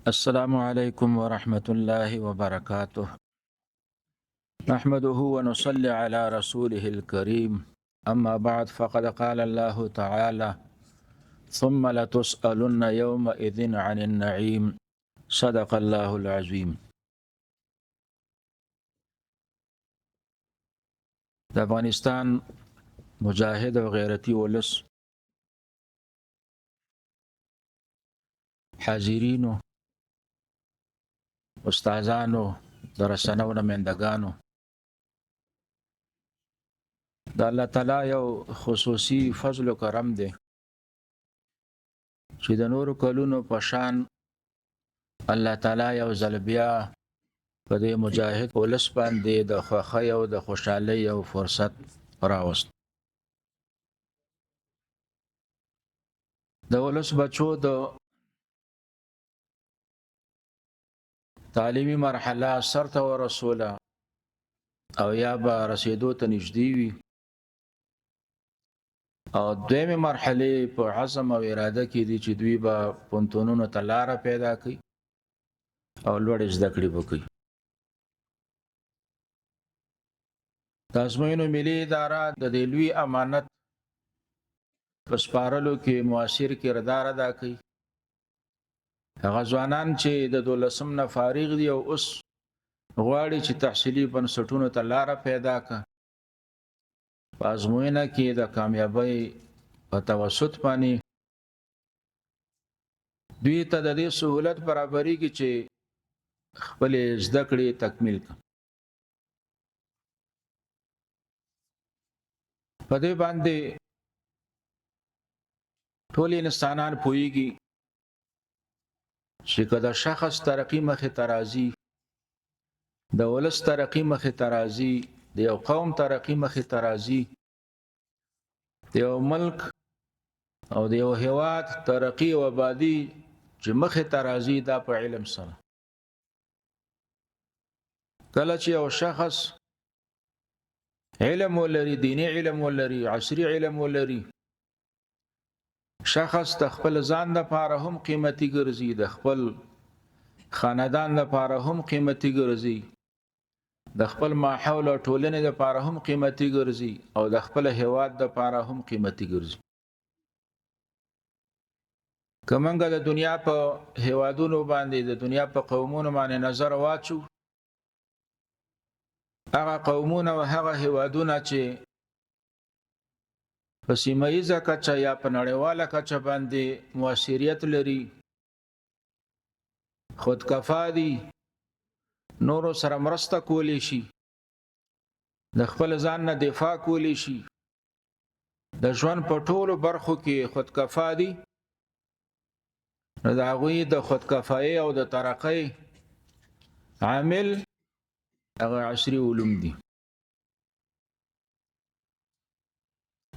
السلام عليكم ورحمة الله وبركاته. نحمده ونصلي على رسوله الكريم. أما بعد فقد قال الله تعالى: ثم لتسألن يومئذ عن النعيم. صدق الله العظيم. د افغانستان مجاهد او غیرتی ولس حاضرینو، استادانو، درسنو نمائندگانو، د الله تعالی یو خصوصي فضل و کرم دی چې د نورو کلونو په شان الله تعالی یو ځل بیا په دې مجاهد ولس باندې د خوښۍ او د خوشحالۍ او فرصت راوست. د ولس بچو د تعلیمي مرحله سرته ورسوله او یا به رسیدو ته نږدې وي، او دویمه مرحله په عزم او اراده کې دي چې دوی به پونتونونو ته لاره پیدا کړي او لوړې زده کړې وکړي. د ازموینو ملي اداره د دې لوی امانت په سپارلو کې مؤثر کردار ادا کوي. هغه ځوانان چې د 12م نه فارغ دي او اوس غواړي چې تحصیلي بنسټونو ته لاره پیدا کړي، په ازموینه کې د کامیابی په توسط باندې دوی ته د دې سہولت برابرېږي چې خپل زده کړې تکمیل کړي. په دې باندې ټول انسانان پوهیږي چې کله شخص ترقی مخې ته راځي، د ولس ترقی مخې ته راځي، د یو قوم ترقی مخې ته راځي، د یو ملک او د یو هیواد ترقی او آبادی چې مخې ته راځي دا په علم سره. کله چې یو شخص علم ولري، دینی علم ولري، عصري علم ولري، شخص د خپل ځان لپاره هم قیمتي ګرځي، د خپل خاندان لپاره هم قیمتي ګرځي، د خپل ماحول او ټولنې لپاره هم قیمتي ګرځي، او د خپل هیواد لپاره هم قیمتي ګرځي. کومنګ د دنیا په هیوادونو باندې، د دنیا په قومونو باندې نظر واچو، هغه قومونه او هغه هیوادونه چې په سیمایي کچه یا په نړیواله کچه باندې موثریت لري، خودکفا دي، نورو سره مرسته کولی شي، د خپل ځان نه دفاع کولی شي، د ژوند په ټولو برخو کې خودکفا دي، نو د هغوی د خودکفایي او د ترقۍ عامل هغه عصري علوم دي.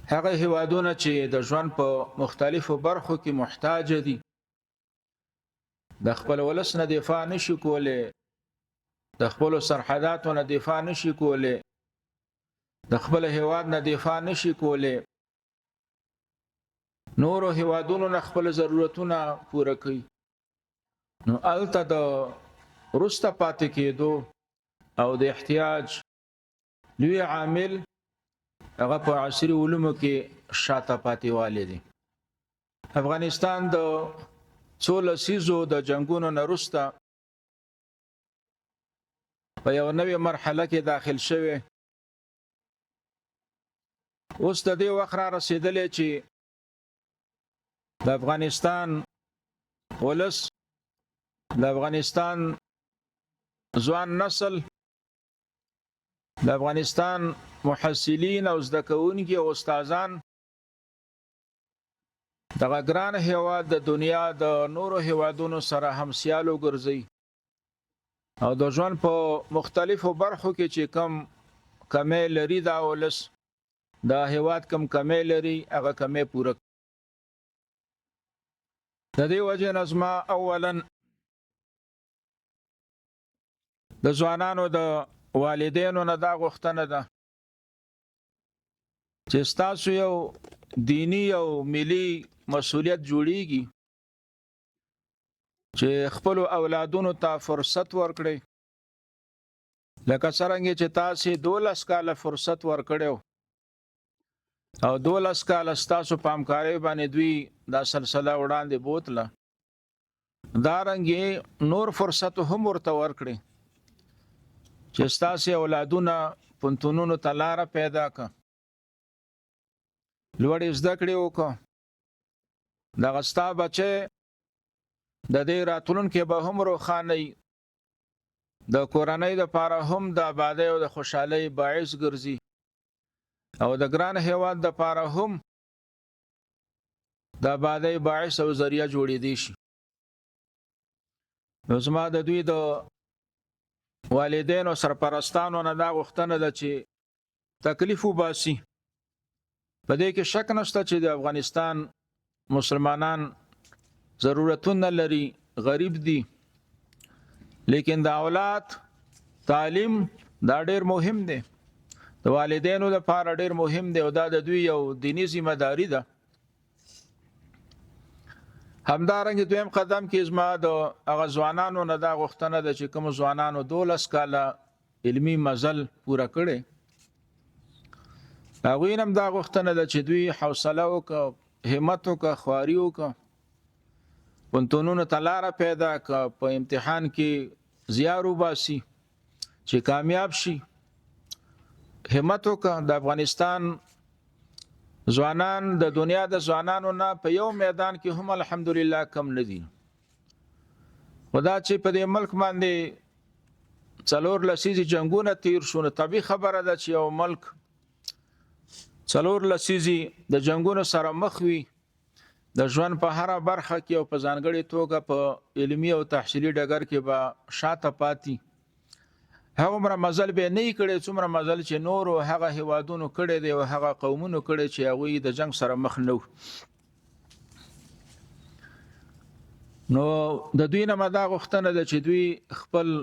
هغه هیوادونه چې د ژوند په مختلفو برخو کې محتاج دي، د خپل ولس نه دفاع نشي کولی، د خپل سرحداتو نه دفاع نشي کولی، د خپل هیواد نه دفاع نشي کولی، نورو هیوادونو نه خپل ضرورتونه پوره کوي، نو الته د وروسته پاتې کېدو او د احتیاج لوی عامل هغه په عصري علومو کې شاته پاتې والی دي. افغانستان د څو لسیزو د جنگونو نه وروسته په یو نوې مرحله کې داخل شوی. اوس د دې وخت را رسېدلی چې د افغانستان ولس، د افغانستان ځوان نسل، د افغانستان محصلین او زده کوونکي او استادان دغه ګران هیواد د دنیا د نورو هیوادونو سره همسیال وګرځي، او د ژوند په مختلفو برخو کې چې کم کمی لري دا ولس، دا هیواد کم کمی لري هغه کمی پوره. د دې وجه نه زما اولا د ځوانانو د والدینو نه دا غوښتنه ده چې ستاسو یو دینی او ملي مسؤلیت جوړیږي چې خپل اولادونو ته فرصت ورکړي لکه څنګه چې تاسو 12 کال فرصت ورکړیو او 12 کال تاسو پامکاري باندې دوی دا سلسله وړاندې بوتله دا رنګي نور فرصت هم ورته ورکړي چې تاسو اولادونه پونتونونو تلاره پیدا ک لوړې زده کړې وکړه دا غستا بچي د دې راتلونکو به هم روخاني د کورنۍ د پاره هم د آبادی او د خوشحالي باعث ګرځي او د ګران هیواد د پاره هم د آبادی باعث او ذریعہ جوړې دي شي نو زما د دوی د والدینو سرپرستانو نه دا غوښتنه ده چې تکلیف وباسي په دې کې شک نشته چې د افغانستان مسلمانان ضرورتونه لري غریب دي لیکن د اولاد تعلیم دا ډیر مهم دی د والدینو لپاره ډیر مهم دی او دا د دوی یو دینی ذمہ داری ده همدارنګه دویم قدم کې زما د غزوانانو نه دا غوښتنه ده چې کوم ځوانانو 12 کاله علمی مزل پوره کړي هغه نم دا غوښتنه ده چې دوی حوصله او همت او خواري او پونتونونو تلاره پیدا ک په امتحان کې زیارو باسي چې کامیاب شي همت او د افغانستان ځوانان د دنیا د ځوانانو نه په یو میدان کې هم الحمدلله کم نه دي خدا چې په دې ملک باندې څلور لسیزې جنگونه تیر شونه طبي خبره ده چې یو ملک څلور لسیزې د جنگونو سره مخ وي د ژوند په هر برخه کې او په ځانګړي توګه په علمي او تحصیلي ډګر کې به شاته پاتې هغه مر مزل به نه کړي څومره مزل چې نور او هغه هوادونو کړي دی او هغه قومونو کړي چې هغه د جنگ سره مخ نو نو د دوی نه مدا غوښتنه ده چې دوی خپل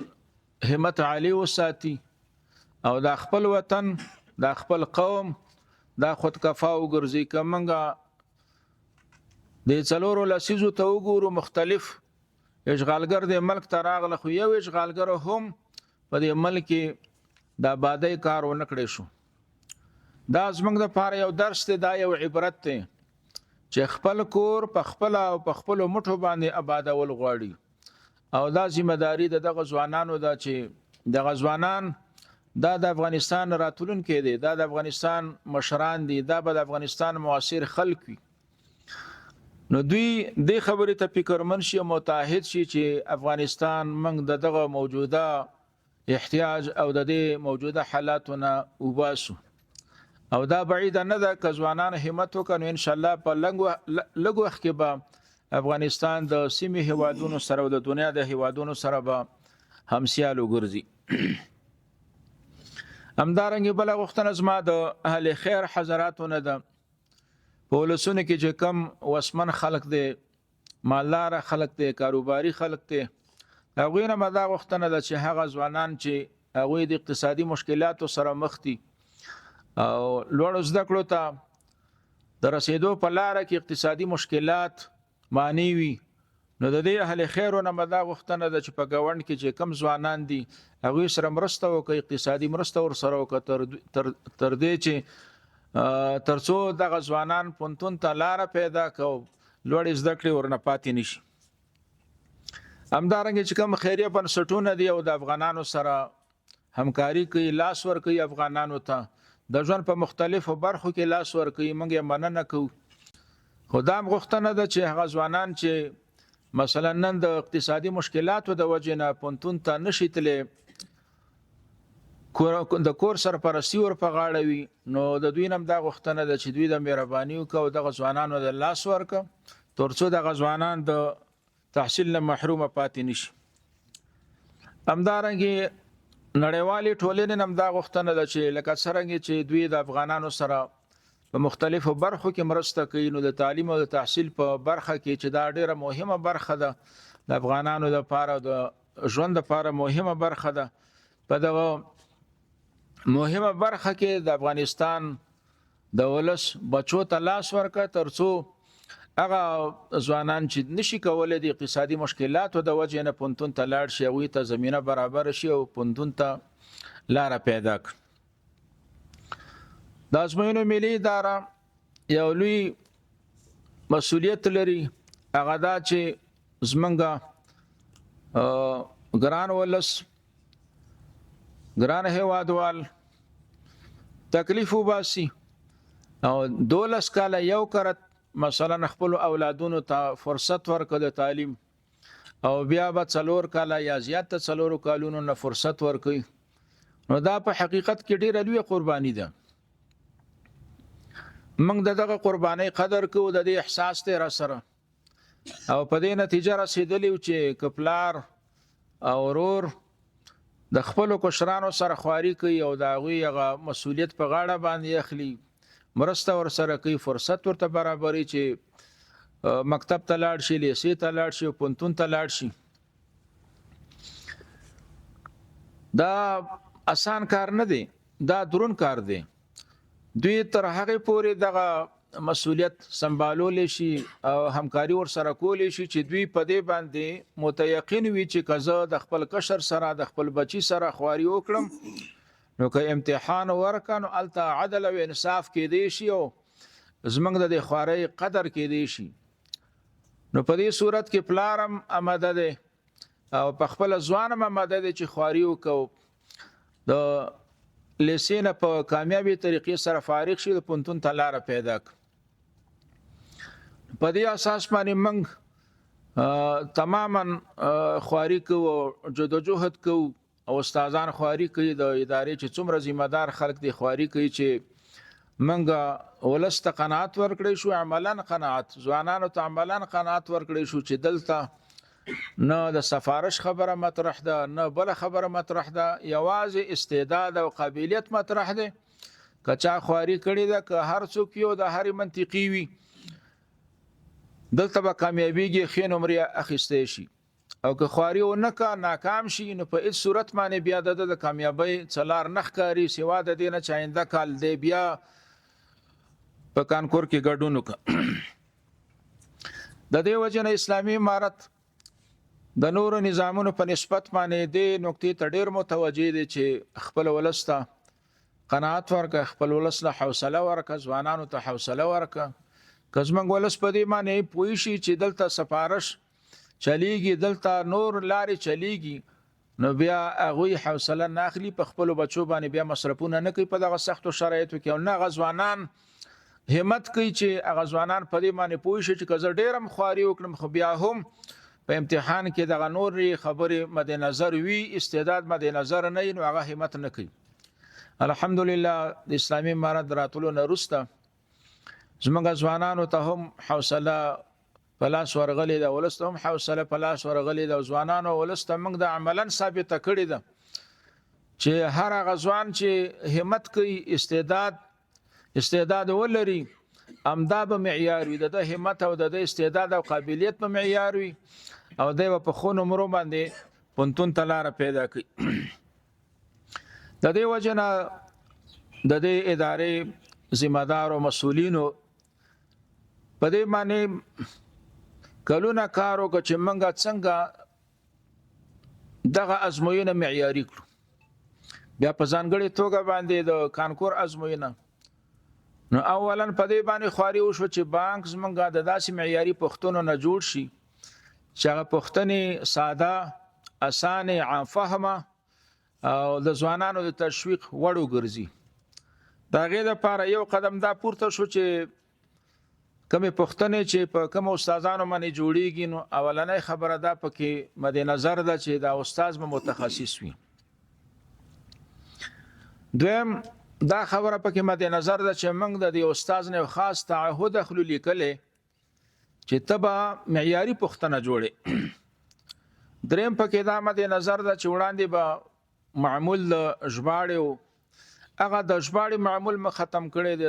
همت عالی وساتي او د خپل وطن د خپل قوم د خود کفا او ګرځي کومنګه د څلورو لسیزو ته وګورو مختلف اشغالګر د ملک تراغله خو یو اشغالګر هم په دې ملک د آبادی کار ونکړې شو دا زمنګ د پاره یو درس دی دا یو عبرت دی چې خپل کور په خپل او په خپل مټو باندې آبادول غواړي او دا ذمہ داری دغه ځوانانو دا چې دغه ځوانان دا د افغانستان راتلونکي دي دا د افغانستان مشران دي دا به د افغانستان معاصر خلک وي نو دوی د خبرې ته فکرمن شي متحد شي چې افغانستان موږ دغه موجوده احتیاج او د دې موجوده حالاتونه وباسو او دا بعید نه ده که ځوانان همت وکړي ان شاء الله په لږ وخت کې به افغانستان د سیمې هوادونو سره او د دنیا د هوادونو سره به همسیال وګرځي همدارنګه بل غوښتنه زما د اهل خیر حضراتونه ده په ولسونه کې چې کم وسمن خلق دي مالدار خلق دي کاروباري خلق دي هغه نه مدا غوښتنه ده چې هغه ځوانان چې هغه د اقتصادي مشکلاتو سره مخ دي او لوړ زده کړو ته د رسیدو په لار کې اقتصادي مشکلات معنی وي نو د دې اهل خیرونه مدا غوښتنه ده چې په گاوند کې چې کم ځوانان دي هغه سره مرسته وکړي اقتصادي مرسته ور سره وکړي تر دې چې ترڅو دغه ځوانان پونتون ته لار پیدا کو لوړ زده کړې ورنه پاتې نشي همدارنګه چې کوم خیریه بنسټونه دي او د افغانانو سره همکاري کوي لاس ور کوي افغانانو ته د ژوند په مختلفو برخو کې لاس ور کوي موږ یې مننه کوو خدام غوښتنه ده چې هغه ځوانان چې مثلا نن د اقتصادي مشکلاتو د وجې نه پونتون ته نشي تللی د کور سرپرستی ور په غاړه وي نو د دوی نم دا غوښتنه ده چې دوی د مهرباني او د ځوانانو د لاس ورک ترڅو د ځوانان د تحصیل نه محروم پاتې نشي همدارنګه نړیوالې ټولنې نم دا غوښتنه ده چې لکه څنګه چې دوی د افغانانو سره په مختلفو برخو کې مرسته کوي نو د تعلیم او د تحصیل په برخه کې چې دا ډیره مهمه برخه ده د افغانانو لپاره د ژوند لپاره مهمه برخه ده په دغه مهمه برخه کې د افغانستان د ولس بچو ته لاس ورکړه ترڅو هغه ځوانان چې نشي کولای د اقتصادي مشکلاتو د وجې نه پونتون ته لاړ شي او ته زمينه برابر شي او پونتون ته لار پیدا کړي. د ازموینو ملي اداره یو لوی مسؤلیت لري، هغه دا چې زمونږه ګران ولس ګران هیوادوال تکلیف وباسي او 12 کاله یو کرت مثلا خپل اولادونو ته فرصت ورکړي د تعلیم او بیا به 4 کاله یا زیات 4 کالونو نه فرصت ورکړي، نو دا په حقیقت کې ډیره لوی قرباني ده. موږ دغه قرباني قدر کوو، د دې احساس ته را سره او په دې نتیجه رسیدلی چې کپلار او ورور د خپل کوشرانو سره خواري کوي او دا غوي هغه مسؤلیت په غاړه باندې اخلي، مرسته ور سره کوي، فرصت ورته برابرۍ چې مکتب ته لاړ شي، لیسې ته لاړ شي، پونتون ته لاړ شي. دا آسان کار نه دی، دا درون کار دی. دوی تر هغه پورې دغه مسؤلیت سمبالول شي او همکاري ور سره کول شي چې دوی په دې باندې متيقن وي چې کزه د خپل کشر سره د خپل بچي سره خواري وکړم نو که امتحان ورکانو الته عدل او انصاف کې دی شي او زمنګ د خواري قدر کې دی شي. نو په دې صورت کې پلارم آماده ده او په خپل ځوانم آماده ده چې خواري وکاو د لیسینه په کامیابی طریقې سره فارغ شي، د پونتون ته لار پیدا ک. په دې اساس باندې موږ تماما خواري کو او جدوجہد کو او استادان خواري کوي، د ادارې چې څومره ذمہ دار خلک دي خواري کوي چې موږ ولست قناعت ورکړې شو، عملاً قناعت ځوانانو ته عملاً قناعت ورکړې شو چې دلته نه د سفارش خبره مطرح ده، نه بل خبره مطرح ده، یوازې استعداد او قابلیت مطرح ده. کچا خواري کړی ده که هر څوک یو د هر منطقي وي دلته به کامیابیږي، خې نمرې اخیستی شي، او که خواري و نه کا ناکام شي نو په هیڅ صورت باندې بیا د کامیابی څلار نخ کاری سوا د دینه چاینده کال دی بیا په کانکور کې ګډون وکړه. د دې وجه نه اسلامي امارت د نورو نظامونو په نسبت باندې د نقطې ته ډېر متوجه دي چې خپل ولسته قناعت ورکړه، خپل ولسله حوصله ورکړه، ځوانانو ته حوصله ورکړه. که زموږ ولس په دې باندې پوه شي چې دلته سفارش چلیږي، دلته نور لارې چلیږي، نو بیا هغوی حوصله نه اخلي، په خپلو بچو باندې بیا مصرفونه نه کوي په دغه سختو شرایطو کې، او نه هغه ځوانان همت کوي چې هغه ځوانان په دې باندې پوه شي چې که زه ډېر هم خواري وکړم خو بیا هم په امتحان کې دغه نورې خبرې مد نظر وي، استعداد مد نظر نه وي، نو هغه همت نه کوي. الحمدلله د اسلامي امارت راتلو نه وروسته زموږ ځوانانو ته هم حوصله په لاس ورغلې ده، ولس ته هم حوصله په لاس ورغلې ده، ځوانانو ولس ته موږ د عملاً ثابته کړې ده چې هر هغه ځوان چې همت کوي، استعداد ولري، امدا به معیار وي، د همت او د استعداد او قابلیت په معیار وي او د په خو نمرو باندې پونتون ته لار پیدا کوي. د دې وجه نه د دې ادارې ذمہ دار او مسؤلینو په دې باندې کلونه کار وکړي چې موږ څنګه دغه ازموینه معیاري کړو. بیا په ځانګړې توګه باندې د کانکور ازموینه، نو اولا په دې باندې خواري وشو چې بانک زمونږ د داسې معیاري پښتنو نه جوړ شي چې هغه پښتنې ساده، اسانه، عام فهمه او د ځوانانو د تشویق وړو ګرځي. دا غیر لپاره یو قدم دا پورته شو چې کومې پښتنې چې په کوم استادانو باندې جوړیږي، نو اولنۍ خبره دا پکې مد نظر ده چې دا استاد به متخصص وي. دویم دا خبره پکې مد نظر ده چې موږ د دې استاد نه خاص تعهد اخلو لیکلې چې تبا معیاري پښتنه جوړي. دریم پکې دا مد نظر ده چې وړاندې به معمول ژباړې او هغه د ژباړې معمول م ختم کړي، د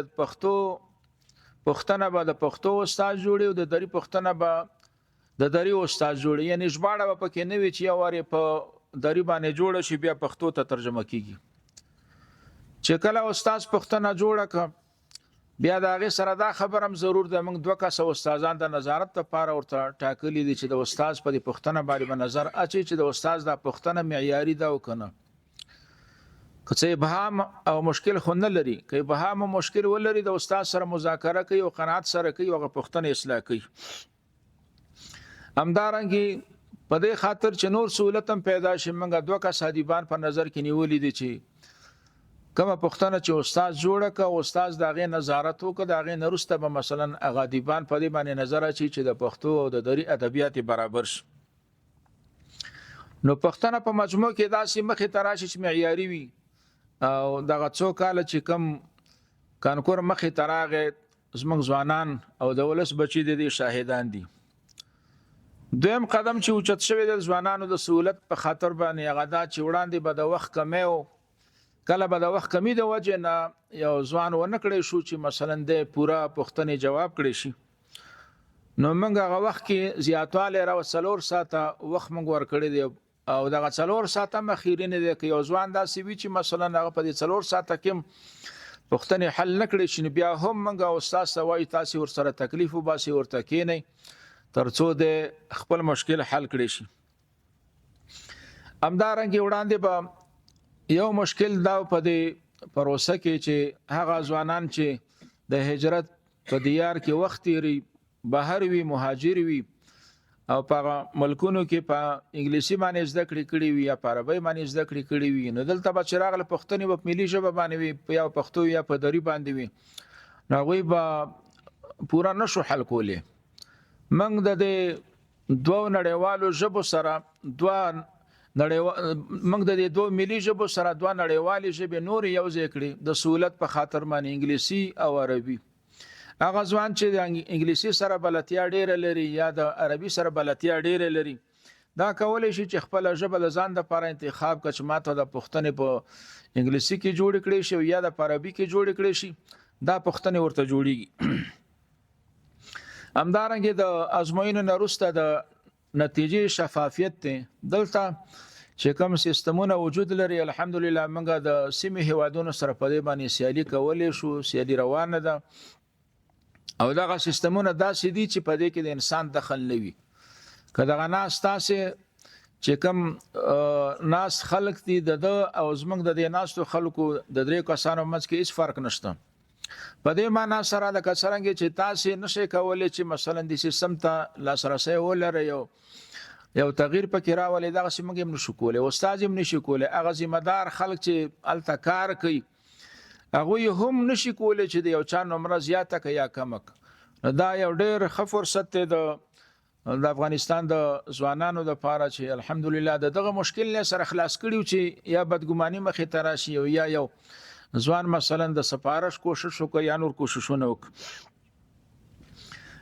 پښتنه به د پښتو استاد جوړي او د دری پښتنه به د دری استاد جوړي، یعنی ژباړه به پکې نه وي چې یو واره په دری باندې جوړ شي بیا پښتو ته ترجمه کیږي. چې کله استاد پښتنه جوړه ک بیا دا غي سره دا خبرم ضرور ده موږ دوه کس استادان د نظارت لپاره ورته ټاکلي دي چې د استاد په دې پښتنه باندې نظر اچي چې د استاد د پښتنه معیاري ده او کنه که ابهام او مشکل خو نه لري که ابهام او مشکل ولري د استاد سره مذاکره کوي او قناعت سره کوي او پښتنه اصلاح کوي همدارنګي په دې خاطر چې نور سہولت هم پیدا شي موږ دوه کس حدیبان په نظر کې نیولې دي چې کومه پښتنه چې استاد جوړه کا استاد دغه نظارت وکړه دغه نرسته به مثلا اغادیبان په دې باندې نظر اچي چې د پښتو او د دری ادبیات برابر شي نو پښتنه په مجموع کې داسې مخې تراشي چې معیاري وي او دغه څو کال چې کم کانکور مخې تراغه زموږ ځوانان او د ولس بچي د دې شاهدان دي دویم قدم چې اوچت شوی د ځوانانو د سہولت په خاطر باندې غدا چې وړاندې به د وخت کمی او کله به د وخت کمی د وجه نه یو ځوان ونکړي شو چې مثلا د پورا پښتني جواب کړي شي نو موږ هغه وخت کې زیاتواله را وسلور ساته وخت موږ ور کړی دی او دغه څلور ساته مخیرینه دی کې یو ځوان داسې وی چې مثلا هغه په دې څلور ساته کې پښتني حل نکړي شي بیا هم موږ استاد سوای تاسو ور سره تکلیف وباسي ورته کینی ترڅو د خپل مشکل حل کړي شي همدارنګه وړاندې به یو مشکل دا په دې پروسه کې چې هغه ځوانان چې د هجرت په دیار کې وخت لري بهر وي مهاجر وي او په ملکونو کې په انګلیسي باندې زده کړې کړې وي یا په عربي باندې زده کړې کړې وي نو دلته به چراغ له پښتني په ملي ژبه باندې وي یا پښتو یا په دری باندې وي نو غوي به پورا نشو حل کولې موږ د دوه نړیوالو ژبو سره موږ د دوه ملي ژبو سره دوه نړیوالې ژبې نور یو ځای کړې د سہولت په خاطر باندې انګلیسي او عربي هغه ځوان چې د انګلیسي سره بلدتیا ډیره لري یا د عربي سره بلدتیا ډیره لري دا کولای شي چې خپل ژبه د ځان لپاره انتخاب کړي چې ماته د پښتنې په انګلیسي کې جوړ کړي شي یا د عربي کې جوړ کړي شي دا پښتنې ورته جوړیږي همدارنګه د ازموینو نرسته د نتیجې شفافیت ته دلته چې کوم سیستمونه وجود لري الحمدلله موږ د سیمه هوادونو سره په دې باندې سیالي کولې شو سیالي روانه ده او دغه سیستمونه داسې دي چې په دې کې د انسان دخل نه وي کله ناس تاسو چې کوم ناس خلق دي د او زمنګ د دې ناس خلکو د درې کسانو منځ کې هیڅ فرق نشته په دې معنی سره د کسرنګ چې تاسو نشئ کولای چې مثلا د سیستم ته لاسرسي ولرئ یو تغییر پکې راولي دغه سیمه هم نشو کولای استاد هم نشي کولای هغه ذمہ دار خلک چې التکار کوي هغه هم نشي کولای چې د یو چا نمبر زیاته کوي یا کم دا یو ډېر ښه فرصت دی د افغانستان د ځوانانو د لپاره چې الحمدلله دغه مشکل نه سره خلاص کړیو چې یا بدګماني مخې ته راشي او یا یو ځوان مثلا د سفارش کوشش وکړي یا نور کوششونه وکړي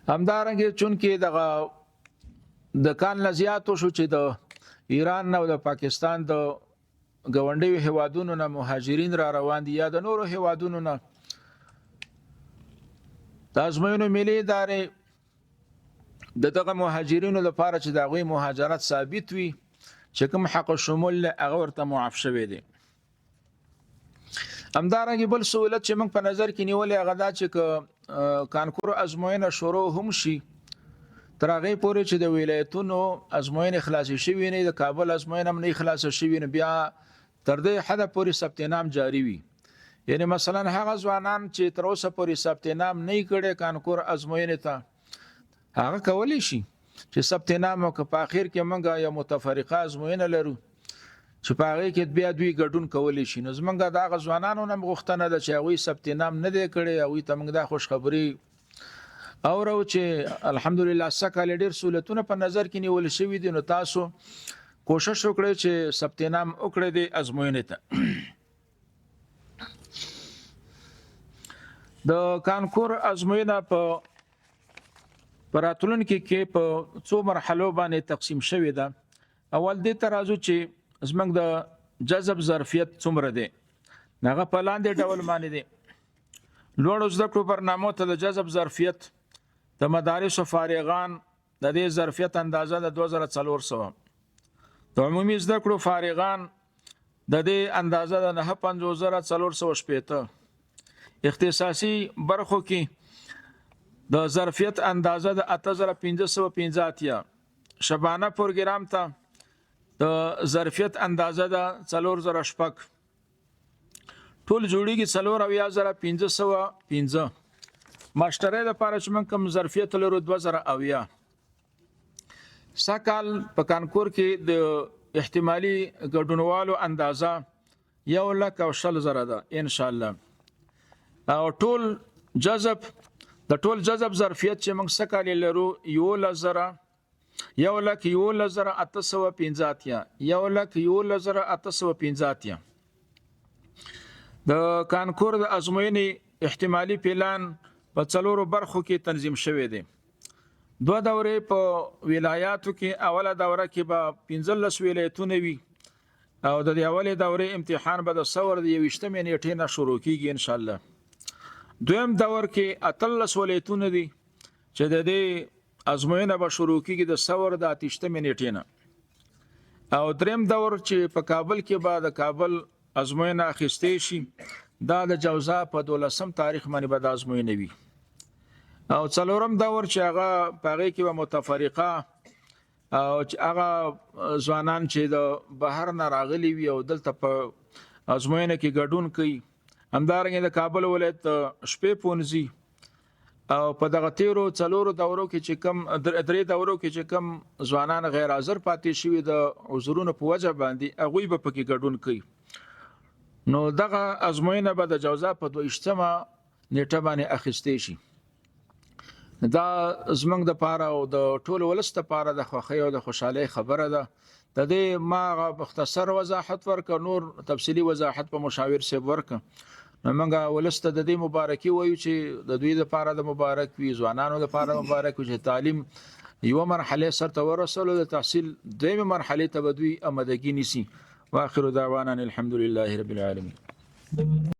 همدارنګه چون کې د کان لزیاتو شو چې د ایران او د پاکستان د ګاونډیو هوادونو نه مهاجرین را روان دي یا د نورو هوادونو نه د ازموینو ملي ادارې دغه مهاجرینو لپاره چې د غوي مهاجرت ثابت وي چې کوم حق شمول هغه ورته معاف شوی دی همدارنګه بل سہولت چې موږ په نظر کې نیولې هغه دا چې کانکور ازموینه شروع هم شي تر هغه پورې چې د ولایتونو ازموینه خلاصې شوی نه د کابل ازموینه هم نه خلاصې شوی نه بیا تر دې حد پورې ثبت نام جاری وي یعنی مثلا هغه ځوانان چې تر اوسه پورې ثبت نام نه کړي کانکور ازموینه ته هغه کولی شي چې ثبت نام او په اخر کې موږ یو متفرقه ازموینه لرو چې په هغه کې بیا دوی ګډون کولی شي نو زمونږ د هغه ځوانانو نه غوښتنه ده چې هغه ثبت نام نه دی کړي او ته موږ د خوش خبری اورو چې الحمدلله سکه ډیر سہولتونه په نظر کې نیول شوی دي نو تاسو کوشش وکړئ چې ثبت نام وکړئ د ازموینې ته د کانکور ازموینه په راتلونکي کې په څو مرحلو باندې تقسیم شوې ده اول دې ترازو چې زمنګ د جذب ظرفیت څومره دی هغه په لاندې ډول باندې دی لوړ زده کړو برنامو ته د جذب ظرفیت د مدارس فارغان د دې ظرفیت اندازه د 2400 د عمومي زده کړو فارغان د دې اندازه د 95480 اختصاصي برخو کې د ظرفیت اندازه د 8515 شبانه پروګرام ته د ظرفیت اندازه د 4000 شپک ټول جوړیږي 401515 ماشټرۍ لپاره چې من کوم ظرفیت لرو 2000 سکال په کانکور کې د احتمالي ګډونوالو اندازه 1,40,000 ده ان شاء الله او ټول جذب ظرفیت چې موږ سکال لرو 1,11,815 د کانکور د ازموینې احتمالي پلان په څلورو برخو کې تنظیم شوی دی 2 دورې په ولایاتو کې اوله دوره کې به 15 ولایتونه وي او د اولې دورې امتحان به د ثور د 20 نیټې نه شروع کیږي ان شاء الله دویم دور کې 13 ولایتونه دي چې د دې ازموینه به شروع کیږي د ثور د 8 نیټې نه او دریم دور چې په کابل کې به د کابل ازموینه اخیستې شي دا د جوزا په 12 تاریخ باندې به د ازموینه وي او څلورم دور چې هغه پاره کې به متفرقه او چې هغه ځوانان چې د بهر نه راغلي وي او دلته په ازموینه کې ګډون کوي همدارنګه د کابل ولایت شپې پونځي او په دغه تیرو څلورو دورو کې چې کم درې دورو کې چې کم ځوانان غیر حاضر پاتې شوي د عذرونو په وجه باندې هغه به پکې ګډون کوي نو دغه ازموینه به د جوزا په 22 نیټه باندې اخیستې شي دا زمنګ د پاره او د ټول ولست لپاره د خوښۍ او د خوشحالۍ خبره ده د دې ما مختصر وضاحت ورک نور تفصیلی وضاحت په مشاور سیب ورک موږ ولست د دې مبارکي وایو چې د دوی لپاره د مبارک وي ځوانانو لپاره مبارک وي چې تعلیم یو مرحله سره ورسول د تحصیل دویمه مرحله ته بدوي آمادګي نيسي واخر دعوانا الحمد لله رب العالمين